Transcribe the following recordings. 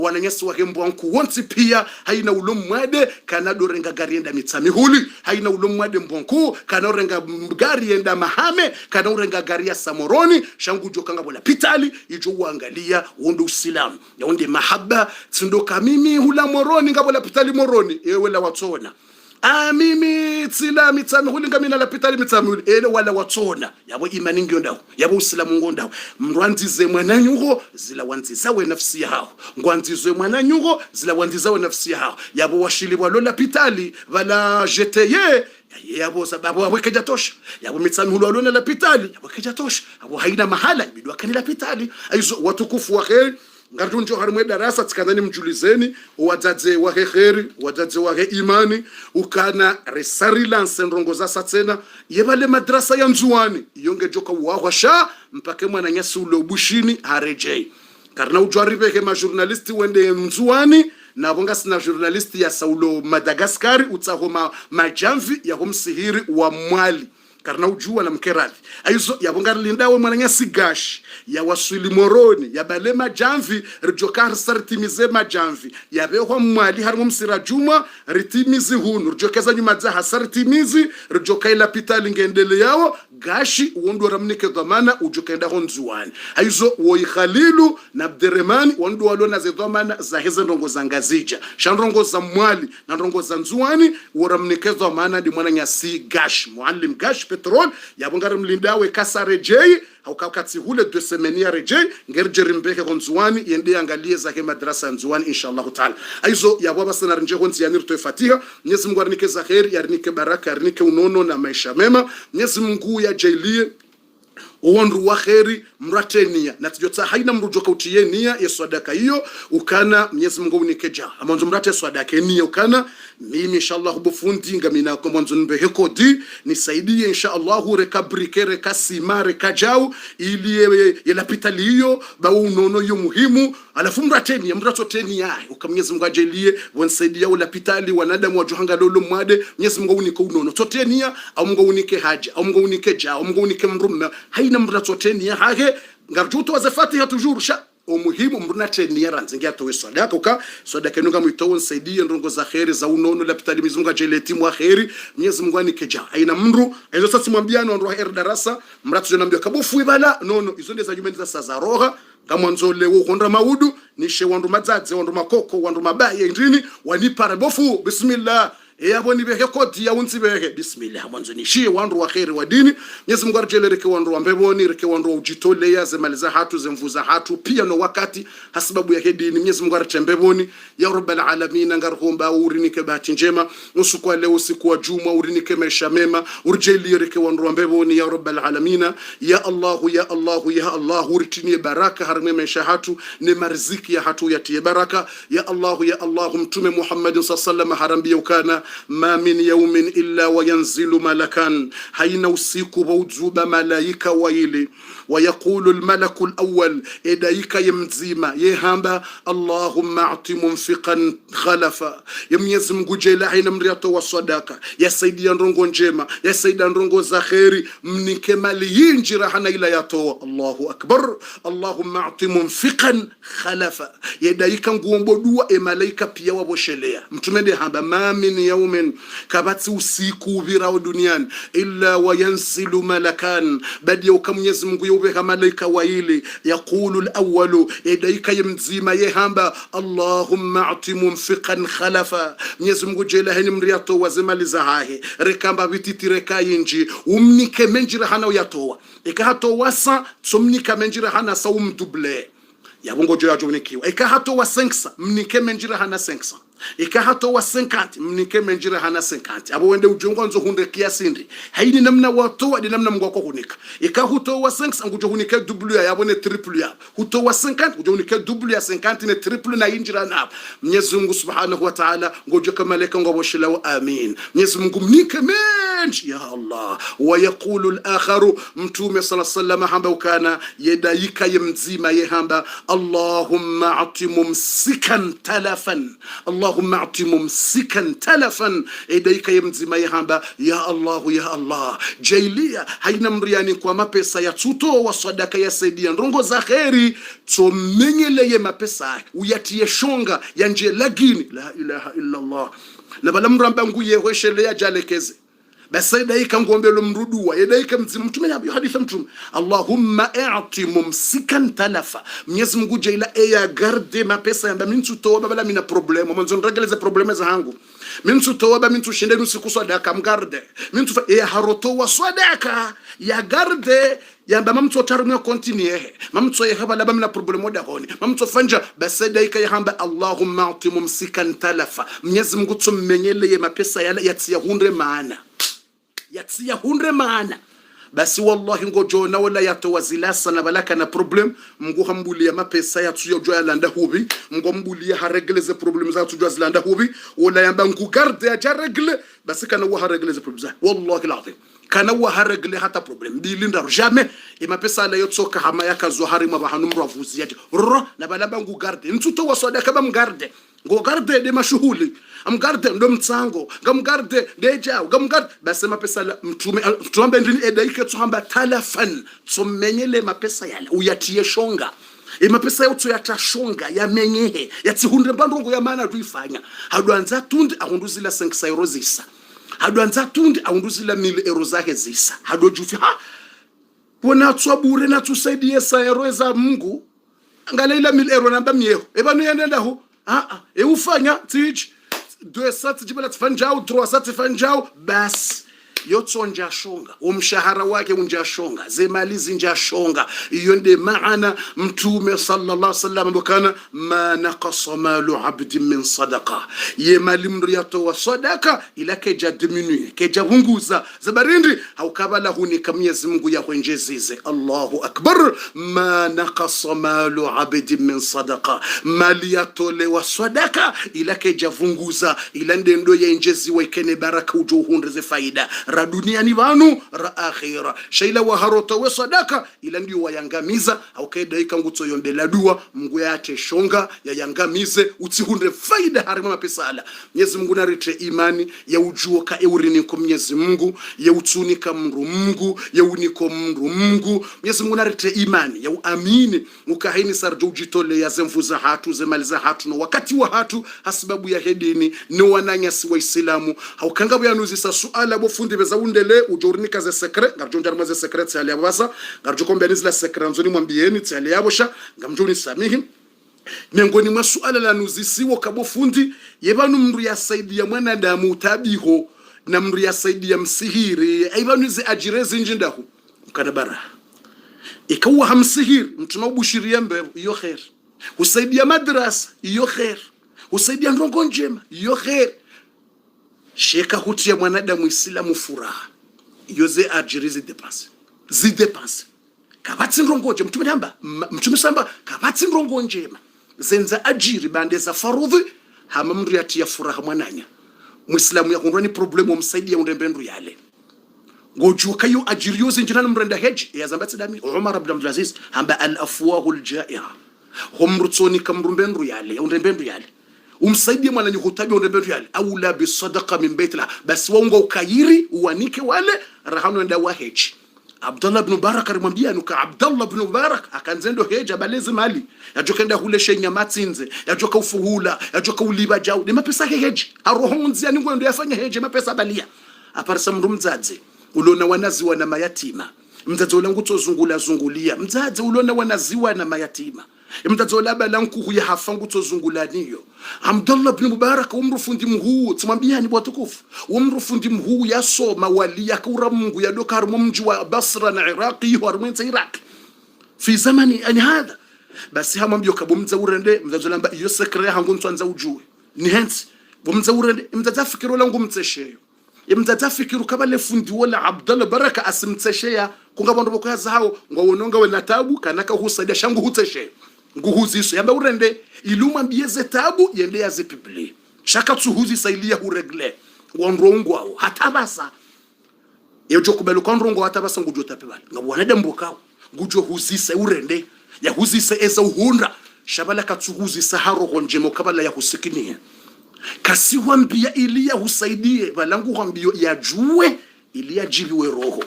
wananyesi wa hembo wanku wonti pia haina ulomwade kana dorenga gari enda mitsami huli haina ulomwade mbonku kana orenga gari enda mahame kana orenga gari ya samoroni shangu jokanga bola pitali ijo uangalia wondo usilamu ya onde mahaba tsindoka mimi hula moroni ngabola pitali moroni ewe la watona mimi tsila mitsami huli ngamina la pitali mitsami huli ele wala watona yabo imani ngiyondawo yabo usilamu ngondawo mrwandize mwananyugo zila wanziza we nafsi yao ngwanzizwe mwananyugo zila wanziza we nafsi yao yabo washili walola pitali wala jeteye yabo sababu wawekeja tosha yabo mitsami huli walona la pitali wawekeja tosha abo haina mahala bidwa kanila pitali aizo watukufu wa kheri ngarunjo harimwe darasa tsikandani mjulizeni wadzadze wa kheri wadzadze wa imani ukana resarilanse ndongo za satsena yebale madrasa ya Nzuwani yonge joka wahwasha mpake mwana nyasi ulo bushini harejei karna ujwaribe ke ma journalisti wende Nzuwani na bonga sina journalisti ya Saulo Madagascar utsahoma majamvi ya homsihiri wa mwali karna ujua na mkerali aizo yabonga lindawe mwananyasi gashi ya waswili moroni ya balema jamvi rjokar sartimize majamvi ya beho mwali harimo msira juma ritimizi hunu rjokeza nyuma za hasartimizi rjokaila pitali ngendele yao gashi uondo ramnike dhamana ujokenda Nzuwani aizo woi Khalilu na Abderrahman wondo walona ze dhamana za hizo ndongo za ngazija shandongo za mwali na ndongo za Nzuwani woramnike dhamana di mwananyasi gashi muallim gashi petrol yabonga mlindawe kasarejei au kakati hule 2 semeni ya rejei ngerjeri mbeke Nzuwani yende angalie zake madrasa Nzuwani inshallah taala aizo yababa sana nje honzi yanir to fatiha Mwenyezi Mungu arnike zaheri yarnike baraka yarnike unono na maisha mema Mwenyezi Mungu ya jailie uondu wa kheri mratenia na tujota haina mrujoka utiye nia ya sadaka hiyo ukana Mwenyezi Mungu unikeja amanzo mrate sadaka nia ukana mimi inshallah bufundi ngamina kwa mwanzo nbehe kodi nisaidie inshallah rekabrike rekasimare kajau ili yapitali hiyo ba unono yo muhimu alafu mratenia mratotenia ukamwenyezi Mungu ajelie wansaidia ula pitali wanadamu wajuhanga lolo mwade Mwenyezi Mungu unike unono totenia au Mungu unike haja au Mungu unike ja au Mungu unike mrumma haina mratotenia hage ngarjuto wazafatiha tujursha umuhimu mrunatenia ranzingia towe sadaka uka sadaka nunga mwito nsaidie ndongo za kheri za unono la pitali mizunga jeleti mwa kheri Mwenyezi Mungu anikeja aina mru hizo sasa mwambiano ndo heri darasa mratu jonambia kabufu ibala nono hizo ndizo jumeni za sazaroha kama nzole wo kondra maudu nishe wandu madzadze wandu makoko wandu mabaye ndini wanipara bofu bismillah yaboni beke koti ya unsi beke bismillah mwanzo nishie wandu wa kheri wa dini Mwenyezi Mungu arjeleke wandu wa mbeboni reke wandu wa ujitole ya zemaliza hatu zemvuza hatu pia no wakati hasababu ya dini Mwenyezi Mungu archembeboni ya rabbal alamin ngarhomba urinike bahati njema usukwa leo usiku wa juma urinike maisha mema urjelie reke wandu wa mbeboni ya rabbal alamin ya Allah ya Allah ya Allah uritinie baraka harime maisha hatu ne marziki ya hatu yatie baraka ya Allah mtume Muhammad sallallahu alaihi wasallam harambia ukana ma min yawmin illa wayanzilu malakan haina usiku wauzuba malaika waili wayaqulu almalaku alawwal idaika yamzima yehamba Allahumma ati munfiqan khalafa ya Mwenyezi Mungu jela haina mriato wa sadaka ya saidia ndongo njema ya saidia ndongo za khairi mnike mali yinjira hana ila yatoa Allahu akbar Allahumma ati munfiqan khalafa idaika nguombo dua malaika pia waboshelea mtumende hamba ma min yawmin kabati usiku virao duniani illa wayansilu malakan badi ya Mwenyezi Mungu yubeka malaika waili yaqulu alawwalu idaika yamzima yehamba Allahumma ati munfiqan khalafa Mwenyezi Mungu jela hani mriato wazimaliza hahe rekamba vititireka yinji umnike menjira hana uyatoa ikahato wasa somnika menjira hana saum double yabongo joya jonikiwa ikahato wa 500 mnike menjira hana 500 ikahato wa 50 mnike menjira hana 50 abo wende ujongo nzo hunde kiasindi haini namna watoa di namna Mungu wako hunika ikahuto wa 5 ngujo hunike double ya yabone triple ya huto wa 50 ngujo hunike double ya 50 ne triple na injira na Mwenyezi Mungu subhanahu wa ta'ala ngojo kamaleka ngoboshila amin Mwenyezi Mungu mnike menji ya Allah wa yaqulu al-akharu mtume sallallahu alayhi wasallam hamba ukana yedayika yemzima yehamba Allahumma ati mumsikan talafan Allah Allahumma ati mumsikan talafan edaika yemzima yahamba ya Allah jailia haina mriani kwa mapesa ya tuto wa sadaka ya saidia ndongo za kheri tomenyele ye mapesa uyatie shonga ya nje lagini la ilaha illa Allah na bala mramba nguye weshele ya jalekeze basi daika ngombe lo mrudua daika mzimu mtume ya hadithi mtume Allahumma a'ti mumsikan talafa Mwenyezi Mungu jaila ya garde mapesa yamba mintu toba bala mina problema mwanzo nregeleze problema za hangu mintu toba mintu shinde nusiku sadaka mgarde mintu ya haroto wa sadaka ya garde yamba mamtu otarumwe continue mamtu ya haba laba mina problema da honi mamtu fanja basi daika ya hamba Allahumma a'ti mumsikan talafa Mwenyezi Mungu tumenyele mapesa yale yatia hundre maana yatia hundre maana basi wallahi ngojona wala yatowazilasa na balaka na problem mngu hambulia mapesa yatu yojo yalanda hubi mngu mbulia haregleze problem za tujo zilanda hubi wala yamba ngu garde ya jaregle basi kana wa haregleze problem za wallahi alazim kana wa haregle hata problem bilinda jamais mapesa la yotsoka hama yakazo harima bahanumro avuzi yaje ro na balaba ngu garde ntuto wasada kaba mgarde ngo garde de mashuhuli amgarde ndo mtsango ngamgarde deja ngamgarde basi mapesa la mtume tuambe ndini edaike tuhamba talafan tumenyele mapesa yala uyatie shonga mapesa yote yatashonga yamenyehe yatihundre bandongo ya maana tuifanya hadwanza tundi ahunduzila 5 euro zisa hadwanza tundi ahunduzila 1000 euro zake zisa hadojufi ha bona tswabure na tusaidie sa euro za Mungu ngalaila 1000 euro namba mieho ebanu yenda ho ufanya tiji 2 jibala tfanjao 3 tfanjao bas yotso njashonga umshahara wake unjashonga zemali zinjashonga iyo nde maana mtume sallallahu alaihi wasallam bokana ma naqasa malu abdin min sadaqa ye mali mriyato wa sadaqa ila keja diminue keja hunguza zabarindi haukabala huni kamyezi Mungu ya kwenjezize Allahu akbar ma naqasa malu abdin min sadaqa mali yatole wa sadaqa ila keja vunguza ila ndendo ya injezi wekene baraka ujohundze faida ra duniani vanu ra akhira shaila wa harota we sadaka ila ndio wayangamiza au kaida ngutso yombela dua Mungu yake shonga ya yangamize utihunde faida harima mapesa ala Mwenyezi Mungu narite imani ya ujuoka eurini kwa Mwenyezi Mungu ya utunika Mungu ya uniko Mungu Mwenyezi Mungu narite imani ya uamini ukahini sarjo ujitole ya zemfuza hatu zemaliza hatu no wakati wa hatu hasababu ya hedini ni wananyasi wa Islamu haukangabu yanuzisa suala bofundi beza undele ujornika ze secret ngarjonja rmaze secret tsali abasa ngarjokombe nizila secret nzoni mwambieni tsali yabosha ngamjoni samihi miongoni mwa suala la nuzisiwo kabofundi yebanu mndu ya saidi ya mwanadamu tabiho na mndu ya saidi ya msihiri aibanu ze ajirezi njindahu mkanabara ikawa hamsihiri mtuna ubushiria mbe iyo khair usaidia madrasa iyo khair usaidia ndongo njema iyo khair sheka hutia mwanadamu Islamu furaha yoze ajirizi depanse kabatsi ndongo njema mtume samba kabatsi ndongo njema zenza ajiri bande za farudhi hama mndu yatia furaha mwananya Muislamu yakundwa ni problemu msaidia undembendu yale ngojuka yo ajiri yoze njina mrenda heji ya zambatsi dami Umar ibn Abdul Aziz hamba al-afwahu al-ja'ira humrutsoni kamrumbendu yale ya undembendu yale umsaidie mwana nyuhutabi undembendu yale au la bi sadaqa min baitila basi waunga ukayiri uanike wale rahanu enda wa heji Abdullah ibn Mubarak alimwambia nuka Abdullah ibn Mubarak akanzendo heja balezi mali yajokenda hule shenya matsinze yajoka ufuhula yajoka uliba jau ni mapesa heji arohonzi yani ngwendo yafanya heje mapesa balia aparisa mndu mdzadze ulona wanaziwa na mayatima mdzadze ulangu zungulia mdzadze ulona wanaziwa na mayatima mdzadze ulaba lanku ya hafangu tozungulaniyo Abdullah ibn Mubarak umrufundi mhuu tumwambia ni watukufu umrufundi mhuu yasoma wali yakura Mungu yadoka harimo mji wa Basra na Iraqi harimo Iraq fi zamani ani hada basi hamwambio kabumza urende mdzazolamba iyo sekre hangu ntwanza ujue ni hence bomza urende mdzazafikiro langu mtsesheyo mdzazafikiru kabale fundi wala Abdullah Baraka asimtsesheya kungabandu bokaza hao ngwononga wena tabu kanaka husaidia shangu hutsesheyo nguhuziso yamba urende iluma bieze tabu yende yaze pibli shaka tsuhuzi sailia huregle wonrongwa hatabasa yejo kubelo konrongo hatabasa ngujo tapebala ngabwana demboka ngujo huzisa urende ya huzisa eza uhunda shabala katsuhuzi saharo honjemo kabala ya husikinia kasi wambia ilia husaidie balangu wambio yajue ilia jiliwe roho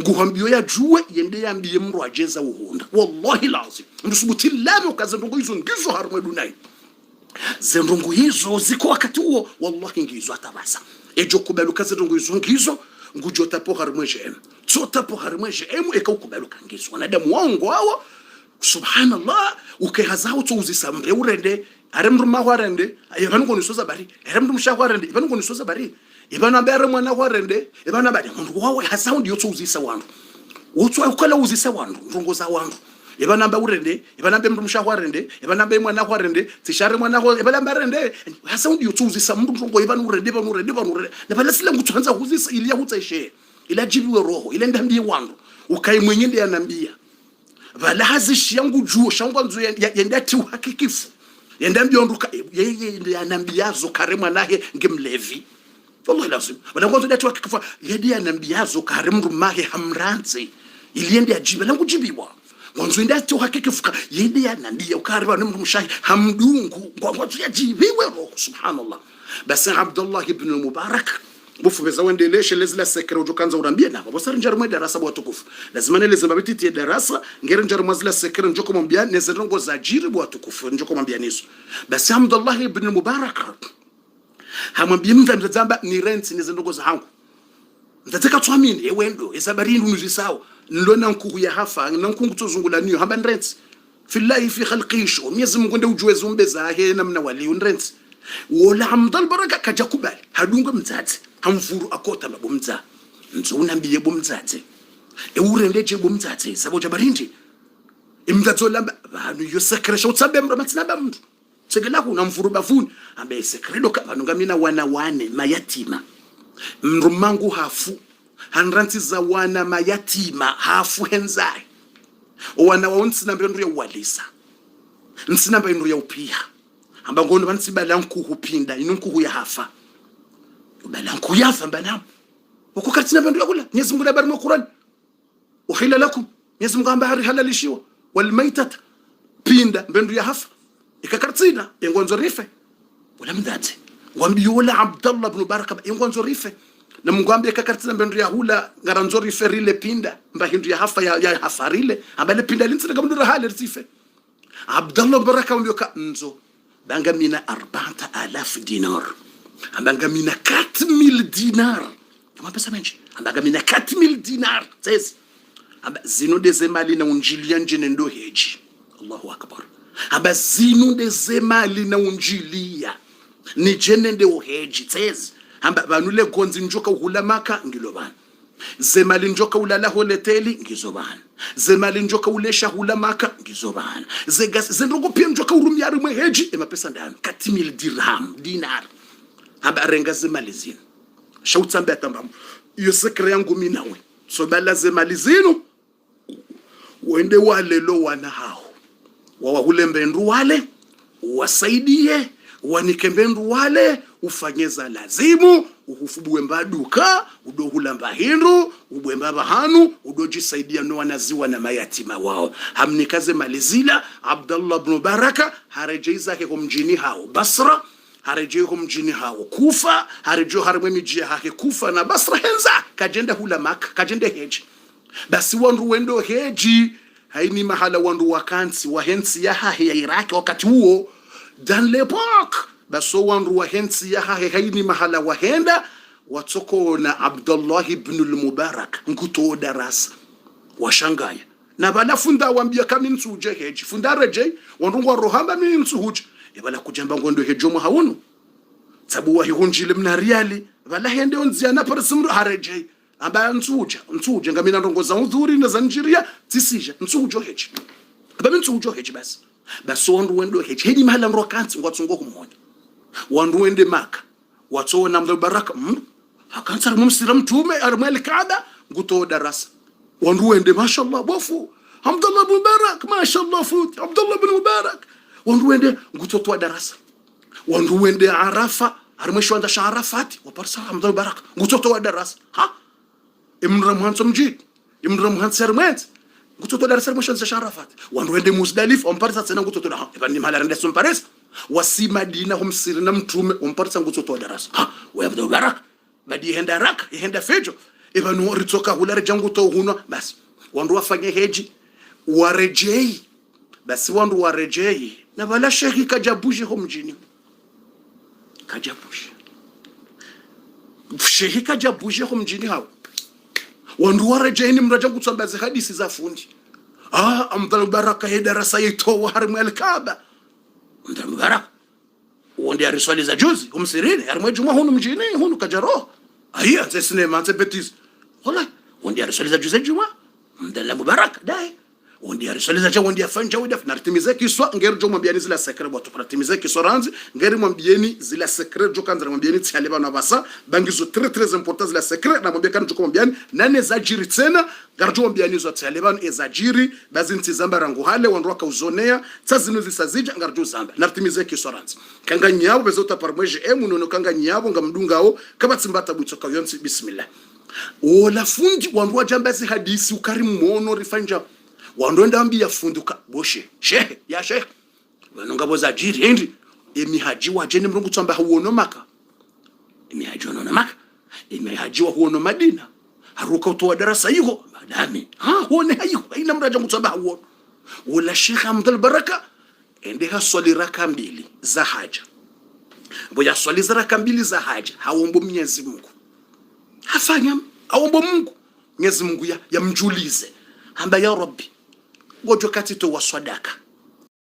nguhambio yajue yende yambie mru ajeza uhunda wallahi lazim ndusubuti lami ukazendongo hizo ngizo harumwe dunai zendongo hizo ziko wakati huo wallahi ngizo atabasa ejo kubalu kazendongo hizo ngizo ngujo tapo harumwe jem so tapo harumwe jem eka ukubalu kangizo wanadamu wangu hawa subhanallah ukehazao to uzisamre urende aremru mahwarende yevanu konisoza bari aremru mshahwarende yevanu konisoza bari yevanu ambere mwana hwarende yevanu abadi mundu wawe hazao ndiyo to uzisa wandu wotu akala uzisa wandu ndongo za wandu yevanu amba urende yevanu ambe mru mshahwarende yevanu ambe mwana hwarende tishare mwana ho yevanu ambarende hazao ndiyo to uzisa mundu ndongo yevanu urende na bala sila ngutuanza uzisa ili hutaishe ila jibiwe roho ile ndambi wandu ukai mwenyende yanambia bala hazishi yangu juo shangu nzu yenda ti uhakikifu yenda mbionduka yeye anambiazo karema nahe ngimlevi wallahi lazim wala kwanza datu akifa yedi anambiazo karemru mahe hamranze iliende ajiba langu jibiwa mwanzo yenda ti uhakikifu yedi anambia ukareba nemru mshahi hamdungu kwanza yajibiwe roho subhanallah basi Abdullah ibn Mubarak bufubeza wendeleshe lezila sekere ujokanza urambie nabo bosari njaru mwe darasa bwatukufu lazima nele zambabiti ya darasa ngere njaru mwazila sekere njoko mwambia nezerongo za jiri bwatukufu njoko mwambia niso basi Abdullah ibn Mubarak hamwambia mzamba ni rent nezerongo za hangu ndataka tuamini ewendo esabarini unuzisao nlona nkuhu ya hafa nankungu tozungula niyo hamba rent fillahi fi khalqisho miezi mungu nde ujue zumbe zahe namna wali rent wola Abdul Baraka kajakubali hadunga mzati hamfuru akota babumza nzunambiye bomzathe ewurendeje bomzathe sabo jabarindi imzatho lamba banu yo sekresha utsabe mra matsina bamuntu sekela kuna mfuru bafuni ambe sekredo kabanu ngamina wana wane mayatima mrumangu hafu hanranti za wana mayatima hafu henzai wana wonsi nambe ndu ya walisa nsinamba ndu ya upia amba ngono bansibala nkuhu pinda inunkuhu ya hafa balanku yafa banam ukukatina bandu yakula Mwenyezi Mungu nabari mu Qur'an uhilla lakum Mwenyezi Mungu amba hari halalishiwa wal maitata pinda bandu ya hafa ikakatina yengonzo rife wala mdate wambiyola Abdullah ibn Baraka yengonzo rife na Mungu ambia ikakatina bandu ya hula ngaranzo rife rile pinda mba hindu ya hafa ya hafarile ambale pinda lintsina kamundu rahale rife Abdullah Baraka mbioka nzo banga mina 4000 dinar ambanga mina 4000 dinar kama pesa mengi ambanga mina 4000 dinar sasa amba zino de zemali na unjilia njene ndo heji Allahu akbar amba zino de zemali na unjilia ni jene ndo heji sasa amba banule gonzi njoka uhulamaka ngilobana zemali njoka ulala holeteli ngizobana zemali njoka ulesha hulamaka ngizobana zegas zendogo pia njoka urumyari mwe heji emapesa ndano 4000 dirham dinar aba renga zemali zinu shautsamba tambamu iyo sekre yangu minawe so bala zemali zinu wende wale lo wana hao wawahule ndu wale wasaidie wanikembe ndu wale ufanyeza lazimu uhufubuwe mbaduka udohula mbahindu ubwemba bahanu udojisaidia no wanaziwa na mayatima wao hamnikaze malizila Abdullah ibn Baraka harejei zake kumjini hao Basra harejei kumjini hao Kufa harejo harmwe miji yake Kufa na Basra henza kajenda hula Maka kajenda heji basi wandu wendo heji haini mahala wandu wakansi wahensi ya hahe ya Iraki wakati huo dan l'époque baso wandu wahensi ya haini mahala wahenda watoko na Abdullah ibn al-Mubarak nguto darasa washangaya na bala funda wambia kama nsuje heji funda reje wandu ngwa rohamba mimi nsuje bala kujamba ngondo hejo mu hawunu sabu wa hunjile mna riali bala hende onziana parsimru hareje aba nsuje ngamina ndongoza udhuri na zanjiria tisija nsuje heji aba nsuje heji basi wandu wendo heji hedi mahala nrokansi ngwatsongo kumoja wandu wende Maka watona Abdul Baraka akansara mumsira mtume armel Kaaba nguto darasa wandu wende mashallah bofu Abdullah ibn Mubarak mashallah fut Abdullah ibn Mubarak wandu wende nguto to darasa wandu wende Arafa armesho anda Arafati waparsa Abdul Barak nguto to darasa ha imram hansom jid imram hansar mat nguto to darasa armesho anda Arafati wandu wende Muzdalif on parsa tsena nguto to da ibani mala rende son pares wasi Madina humsiri na mtume umparisa nguzo to darasa wa Abdul Barak badi henda raka henda fejo ibanu ritoka hulare jangu to huno basi wandu wafanye heji warejei basi wandu warejei na bala shekhi kajabuje ho mjini kajabuje shekhi kajabuje ho mjini hao wandu warejei ni mraja kutambaza hadisi za fundi Abdul Barak he darasa yeto harimu al-Kaaba Abdul Barak wandi ariswali za juzi umsirini harimu juma hunu mjini hunu kajaro aya zesine manze betis wala wandi ariswali za juzi juma Abdul Barak dai wandi ariswali za wandi afanja wadi nartimize kiswa ngeri jo mwambiani zila sekre bwa tupratimize kiswa ranzi ngeri mwambiani zila sekre jo kanza mwambiani tiale bana basa bangizo très important zila sekre na mwambia kan jo mwambiani nane zajiri tena garjo mwambiani zo tiale bana ezajiri bazinti zamba rangu hale wandu wakauzonea tsazinu zisazija ngarjo zamba nartimize kiswa ranzi kanga nyabo bezota parmweje nono kanga nyabo ngamdungao kama tsimbata butsoka yonsi bismillah ola fundi wandu wajambazi hadisi ukarimu mono rifanja wandonda ambia funduka boshe shehe ya shehe wanonga boza jiri endi emihaji wajeni mrungu tsamba huono maka emihaji wono maka emihaji wa huono Madina haruka utoa darasa hiyo madami huone hayo ina mraja mtsamba huono wala Sheikh Abdul Baraka ende haswali raka mbili za haja boya swali za raka mbili za haja haombo Mwenyezi Mungu hafanya aombo Mungu Mwenyezi Mungu ya mjulize hamba ya Rabbi gojo katito wa sadaka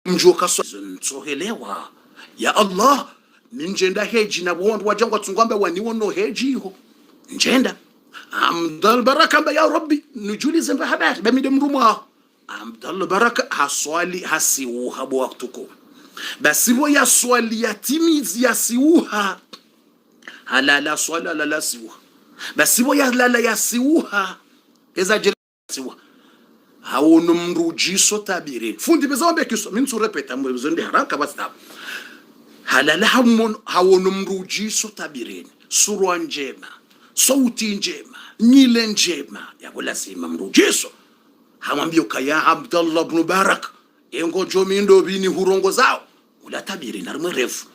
mjoka nsohelewa ya Allah ninjenda heji na wandu wajangwa tsungwamba waniwono heji ho njenda Abdul Baraka ya Rabbi nujulize mba habari bamide mrumwa Abdul Baraka haswali hasiuha bo waktuko basi bo ya swali yatimizi yasiuha halala swala la siuha basi bo ya lala yasiuha eza jira siuha hawono mrujiso tabiri fundi bezombe kiso minsu repeta mbezondi haraka basi halala hawono mrujiso tabiri surwa njema sauti njema nyile njema yabo lazima mrujiso hamwambio kaya Abdullah ibn Barak engo jomindo bini hurongo zao ula tabiri na mrefu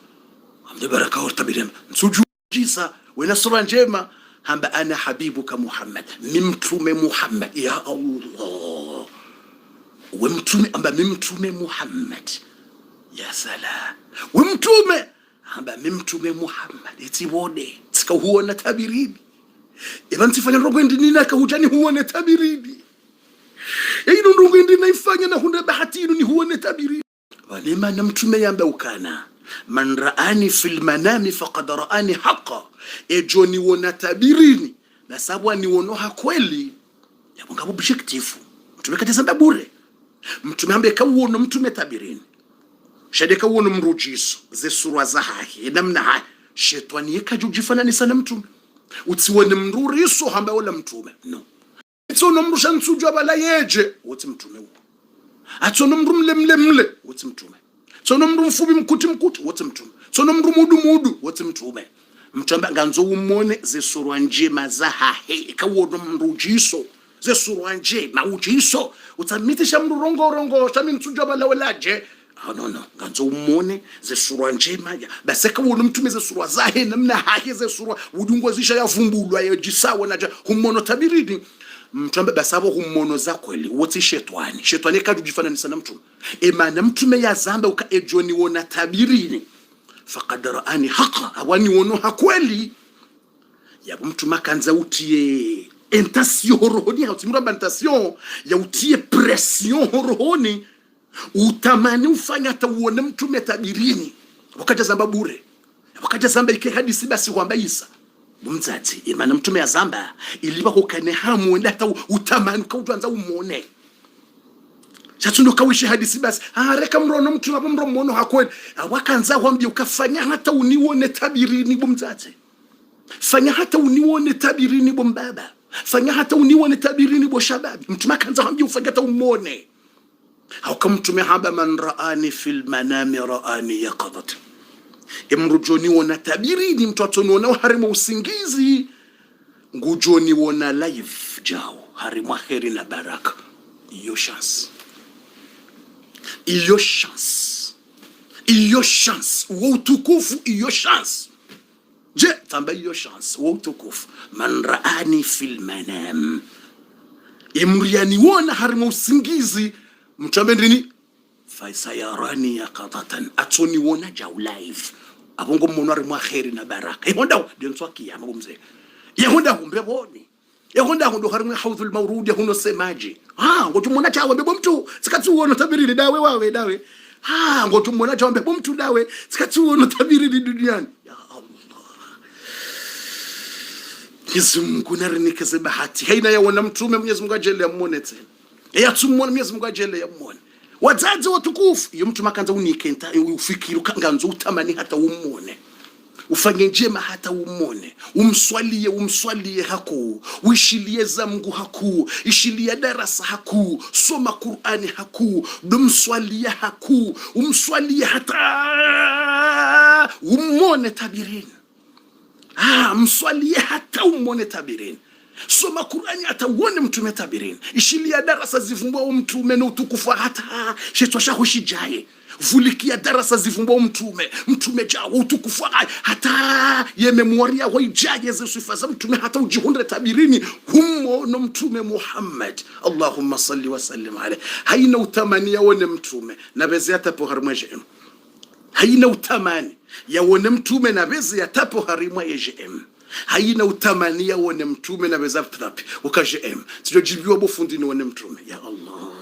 Abdul Barak au tabiri msujisa wena surwa njema hamba ana habibuka Muhammad mimtume Muhammad ya Allah wemtume amba mimtume Muhammad ya sala wemtume amba mimtume Muhammad itibode tika huona tabiridi ibantifanya rogendi nina ka hujani huona tabiridi ino rogendi naifanya na hunda bahatinu ni huona tabiridi walima na mtume yamba ukana man raani fil manami faqad raani haqa ejoni wona tabirini na sababu ni wonoha kweli yabonga objective mtume katazamba bure mtume ambe kawuno mtume tabirini shade kawuno mrujiso ze surwa za hahi namna hai shetani yakajujifana ni sana mtume utsiwone mruriso hamba wala mtume no itsono mrusha nsujwa bala yeje uti mtume uko atsono mrumlemlemle uti mtume tsono mrumfubi mkuti uti mtume tsono mrumudu uti mtume mtamba nganzo umone ze surwa njema za hahi kawuno mrujiso ze surwa njema ujiso utamitisha mrurongo shami nsujwa bala walaje no nganzo umone ze surwa njema basi kawuno mtume ze surwa zahe namna hahi ze surwa udungozisha yavumbulwa yajisawa naja humono tabiridi mtume basabo humono za kweli wote shetani kajujifananisa na mtume emana mtume ya zamba uka ejoni wona tabirini faqad raani haqa awani wono hakweli ya mtume kanza utie intention rohoni hautimura intention ya utie pression rohoni utamani ufanya hata uone mtume tabirini wakaja zamba bure wakaja zamba ike hadisi basi kwamba Isa mumzati imana mtume ya zamba iliba kokane hamu ndata utamani kauanza umone chatundo kawishi hadisi basi reka mrono mtume mro mmono hakweli wakanza kwambia ukafanya hata unione tabirini bumzati fanya hata unione tabirini bombaba fanya hata unione tabirini bo shababi mtume kanza kwambia ufanya hata umone au kama mtume haba man raani fil manami raani yaqadat imrujoni wona tabirini mtu atoniona harimu usingizi ngujoni wona live jao harimu kheri na baraka iyo chance iyo chance wa utukufu, iyo chance. Je, tamba iyo chance wa utukufu, man raani fil manam, imriani wona harimo usingizi mtambe ndini faisayarani yaqadatan, atoni wona jau live abongo mmono ari mwa khairi na baraka ihonda denswa kiyama kumze yehonda kumbe boni yehonda ndo harimwe haudhul mawrud yahuno semaji ngoto mona chawe bebo mtu sikatuona tabiri dawe wawe dawe ngoto mona chawe bebo mtu dawe sikatuona tabiri duniani. Ya Allah, Mwenyezi Mungu narinike bahati haina ya wana mtume. Mwenyezi Mungu ajele amone tena ya tumone, Mwenyezi Mungu ajele amone wazazi watukufu. Iyo mtu makanza unikenta ufikiri kanganzo utamani hata umone, ufanye njema hata umone, umswalie haku, uishilie za Mungu haku, ishilie darasa haku, soma Qur'ani haku, dumswalie haku, umswalie hata umone tabirini. Mswalie hata umone tabirini. Soma Qur'ani hata uone mtume tabirini. Ishilia darasa zivumbua mtume na utukufu hata shetwa shahushijaye. Vulikia darasa zivumbua mtume jao utukufu hata yememoria waijaye ze sifa za mtume hata ujihunde tabirini humo no mtume Muhammad. Allahumma salli wa sallim alayhi. Haina utamani yaone mtume na bezi hata po harmaje. Haina utamani yaone mtume na bezi hata po harimwa EGM. Haina utamani yaone mtume na beza trapi ukaje sijojibiwa bofundi ni wone mtume. Ya Allah,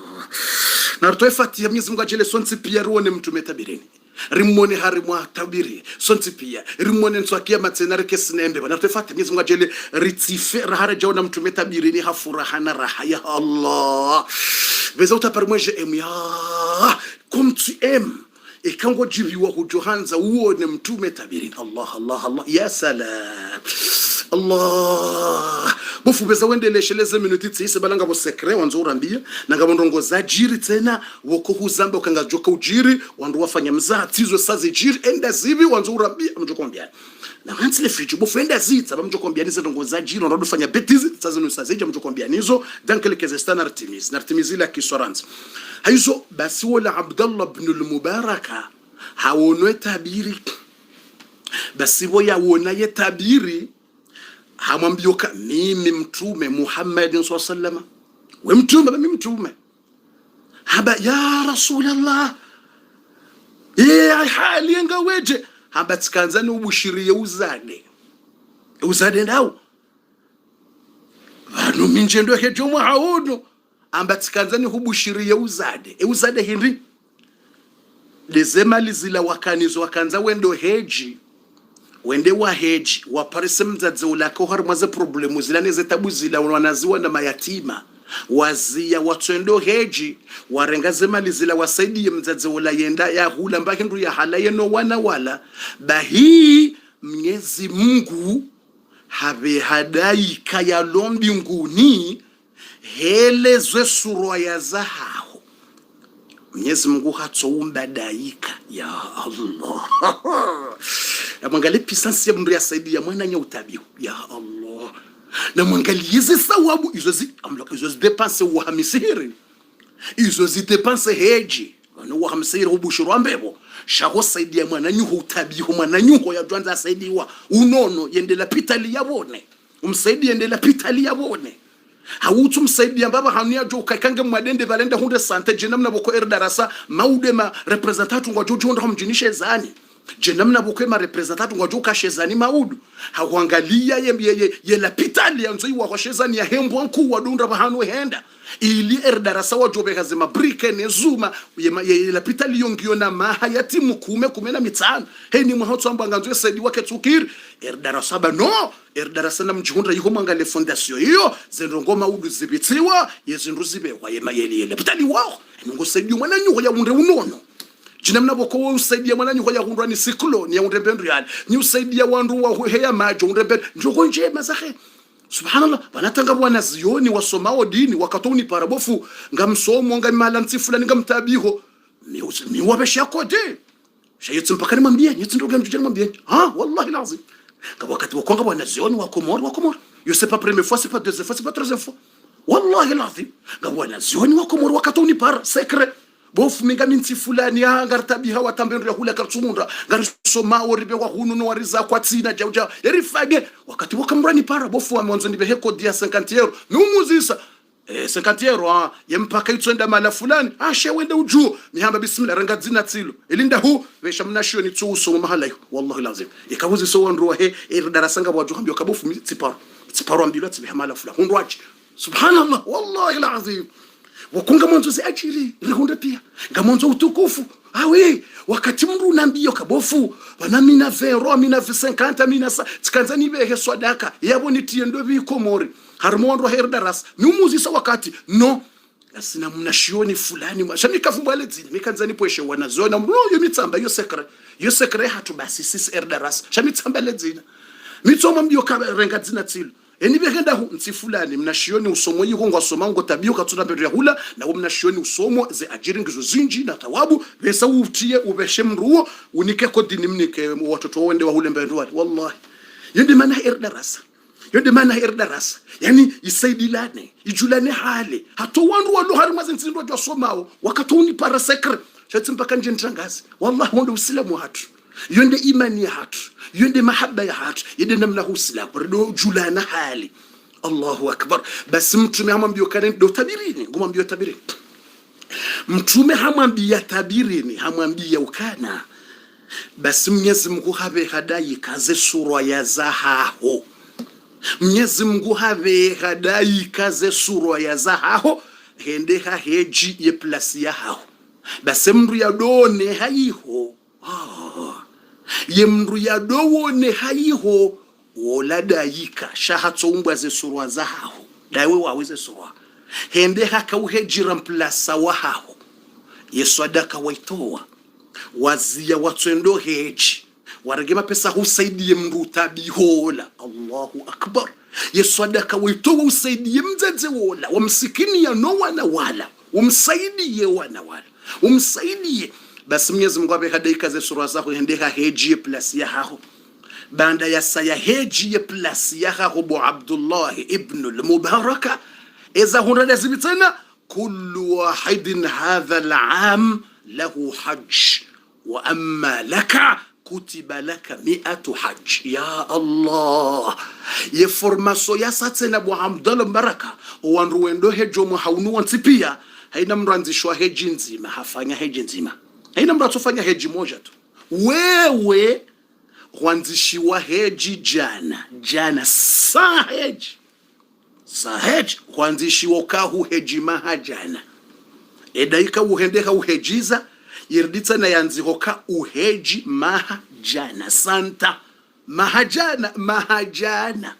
na rtoefati ya Mwenyezi Mungu ajele sonti pia ruone mtume tabirini rimone harimwa tabiri sonti pia rimone nswakia matena rekesinembe na rtoefati Mwenyezi Mungu ajele ritife rahara jaona mtume tabirini hafuraha na raha. Ya Allah, beza utaparmweje ya comme tu aimes ikango jibiwa hujohanza uone mtume tabirini. Allah Allah Allah, ya salam Allah. Bofu beza wendelesheleze minuti tsise balanga bo secret wanzo urambia nangabo ndongoza jiri tena woko huzamba ukangajoka ujiri wandu wafanya mzaha tizwe sazi jiri enda zibi wanzo urambia mjokombia na hansile friji bofu enda zitsa bamjokombia nizo ndongoza jiri wandu fanya betizi sazi no sazi mjokombia nizo dankelekeze stana Artemis ila kisorans haizo basi wala Abdullah ibn al-Mubaraka haonwe tabiri basi boya wona ye tabiri hamwambioka mimi mtume Muhammad sallallahu alaihi wasallam we mtume mimi mtume haba ya Rasulullah hali ngaweje haba tsikanzani ubushirie uzade ndao vanu minjendo hejo mwa haono amba tsikanzani ubushirie uzade hindi lezemali zila wakanizo wakanza wendo heji wende wa heji waparese mzadze ulako harmaze problemu zilane zetabu zila wanaziwa na mayatima wazia watwendo heji warengaze mali zila wasaidie mzadze ula yenda ya hula mbaki ndu ya halaye no wana wala bahi Mwenyezi Mungu habe hadaika ya lombi nguni helezwe surwa ya zahao. Mwenyezi Mungu hatsoumba daika. Ya Allah. Na mwangalie pisansi ya mndu ya saidi ya mwana nya utabihu. Ya Allah. Na mwangalie hizi sawabu izozi depanse uhamisiri. Izozi depanse heji. Wano uhamisiri ubushuru ambebo. Shaho saidi ya mwana nyuho utabihu. Mwana nyuho ya duanza saidi wa unono yendela pitali ya wone. Umsaidi yendela pitali ya wone. Hawutu msaidi mbaba hania jo kakange mwadende valenda hunde sante jenamna boko darasa maude ma representatu ngwa jojo honda mjinishe zani jenamna boko ma representatu ngwa joka shezani maudu hawangalia ye la pitali yanzo iwa kwa shezani ya hembo nku wadunda bahanu henda ili darasa wajobe kazema brike ne zuma ye la pitali yongiona mahayati mukume kumena mitano heni mwahotu amba nganzo saidi wake tukiri darasa ba no darasa na mjihunda yuko mangale fondation hiyo zendongo maudu zibitiwa yezindu zibewa ye pitali wao ngo saidi mwana nyuko ya munde unono jinamna boko wo usaidia mwana nyuko ya hundwa ni cyclone ya unde bendu yani ni usaidia wandu wa heya majo unde bendu njoko nje mazahe. Subhanallah, wanatanga bwana zioni wasomao dini wakatoni parabofu ngamsomo ngamalanti fulani ngamtabiho ni wabesha kote shayitsi mpaka nimwambie nyitsi ndoga mjuje nimwambie wallahi lazim kwa wakati wakonga bwana zioni wa Komoro yo c'est pas première fois c'est pas deuxième fois c'est pas troisième fois wallahi lazim bwana zioni wa Komoro wakatoni para secret bofu minga minti fulani ya ngartabiha watambendo ya hula kartumunda ngarisoma woribe wa hunu no wariza kwa tsina jauja yarifage wakati wakamrani para bofu wa mwanzo nibe heko dia 50 euro numuzisa 50 euro yempaka itsenda mala fulani shewende uju mihamba bismillah ranga dzina tsilo elinda hu vesha mnashio ni tsuso mahala wallahi lazim ikabuzi so wandro he darasanga waju hambyo kabofu tsiparo ambilo tsibe mala fulani hundwachi subhanallah wallahi lazim wakunga mwanzo zi ajiri rihunda pia ngamonzo utukufu awe wakati mru unambio kabofu wanamina vero mina 50 mina tsikanza nibehe swadaka yabo nitiendo bikomori harmondo herdaras numuzisa wakati no asina mnashioni fulani mashamika fumbale dzini mikanzani poeshe wanazona mroyo mitsamba yo sekre hatu basi sis herdaras shamitsamba ledzina mitsoma mbio karenga dzina tsilo enibegenda hu ntsifulani mnashioni usomo yiko ngwasoma ngo tabio katsuna mbere hula na mnashioni usomo ze ajiri ngizo zinji na tawabu besa utie ubeshe mruo unike kodini mnike watoto wende wa hule mbere wallahi yende mana herdarasa yani isaidilane ijulane hale hato wandu walo hari mazinzindo jwa somao wakatuni para sekre shati mpaka nje ntangazi wallahi wanda usilamu hatu yonde imani ya hatu yonde mahaba ya hatu yende namna usilamu rido julana hali Allahu akbar basi mtume hamwambia kana ndo tabirini ngomwambia tabiri mtume hamwambia tabirini hamwambia ukana basi Mwenyezi Mungu habe hadai kaze sura ya zahaho Mwenyezi Mungu have hadai kaze sura ya zahaho hendeha heji ye plasi ya hao basi mru ya done haiho ye mru ya done haiho wola daika shahatso umbwa ze sura zahaho dawe waweze sura hendeha kauhejira mplasa wa hao ye sadaka waitoa wazia watwendo heji waragema pesa husaidie mru tabihola Allahu akbar yesadaka waitoa usaidie mzaze wola wamsikini ya no wana wala umsaidie wana wala umsaidie basi Mwenyezi Mungu abe hadaika ze sura zako hendeha heji plus ya hao banda ya saya heji plus ya hao bu Abdullah ibn al-Mubaraka iza hunada zibitana kullu wahidin hadha al-aam lahu hajj wa amma laka kutiba laka 100 hajj ya Allah ye formaso ya satena bu Abdullah Baraka wanruendo hejo mu haunu wansipia haina mranzishwa heji nzima hafanya heji nzima haina mratofanya heji moja tu wewe wanzishiwa heji jana sa heji wanzishiwa kahu heji mahajana edaika uhendeka uhejiza yirditsa na yanzihoka uheji mahajana santa mahajana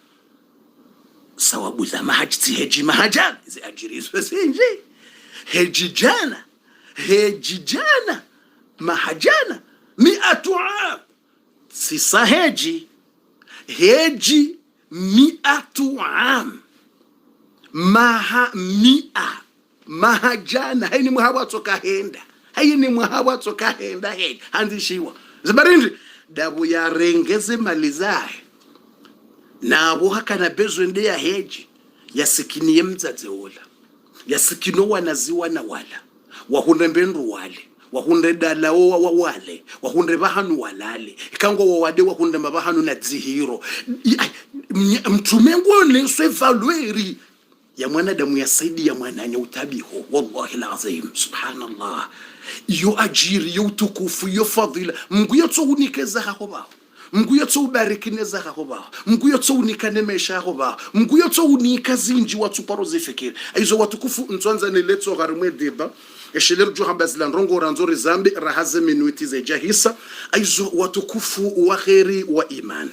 sawabu za mahajti heji mahajana zi ajirizwe sinji heji jana mahajana 100 aam sisa heji 100 aam mahajana haini muhawa toka henda haini muhawa toka henda heji handishiwa zibarindi dabu ya rengeze malizahe na abo hakana bezo nde ya heji yasikiniye mzaze wola yasikino wanaziwa na wala wahunde mbendu wale wahunde dalao wa wale wahunde bahanu walale ikango wawade wahunde mabahanu na zihiro mtumengo leswe valueri ya mwanadamu ya saidi ya mwananya utabiho wallahi alazim subhanallah yo ajiri yo tukufu yo fadila Mungu yotso unikeza haho ba Mungu yotso ubarikineza haho ba Mungu yotso unikanemesha haho ba Mungu yotso unikazinji watu paroze fikiri aizo watukufu ntwanza neletso garimwe deba esheleru johambazila ndrongo ranzori zambi rahaze minuti ze jahisa aizo watukufu wa khairi wa iman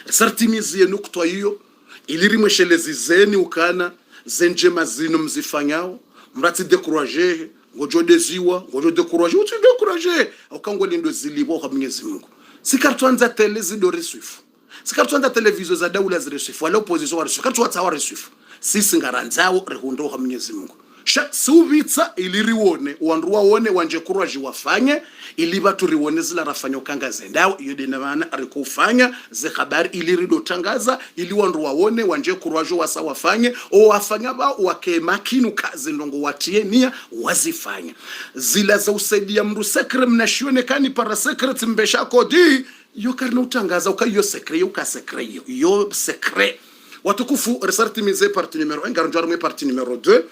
sartimizi nukta hiyo ilirimwe shelezi zeni ukana zenje mazino mzifanyao mrati dekuraje ngojo deziwa ngojo dekuraje uti dekuraje ukango lindo zilibo kwa Mwenyezi Mungu sikartwanza telezi do reswifu sikartwanza televizo za daula za reswifu wala opposition wa reswifu kartwa tsawa reswifu sisi ngaranzao rehundo kwa Mwenyezi Mungu subitsa ili riwone wandu waone wanje kurwaji wafanye ili watu riwone zila rafanya ukanga zendao iyo dina maana arikufanya ze habari ili rido tangaza ili wandu waone wanje kurwaji wasa wafanye o wafanya ba wake makinu kazi ndongo watie nia wazifanya zila za usaidia mru sekre mnashione kani para sekre mbesha kodi yo karna utangaza ukayo sekre yo ka sekre yo sekre watukufu resartimize parti numero 1 garanjwa parti numero 2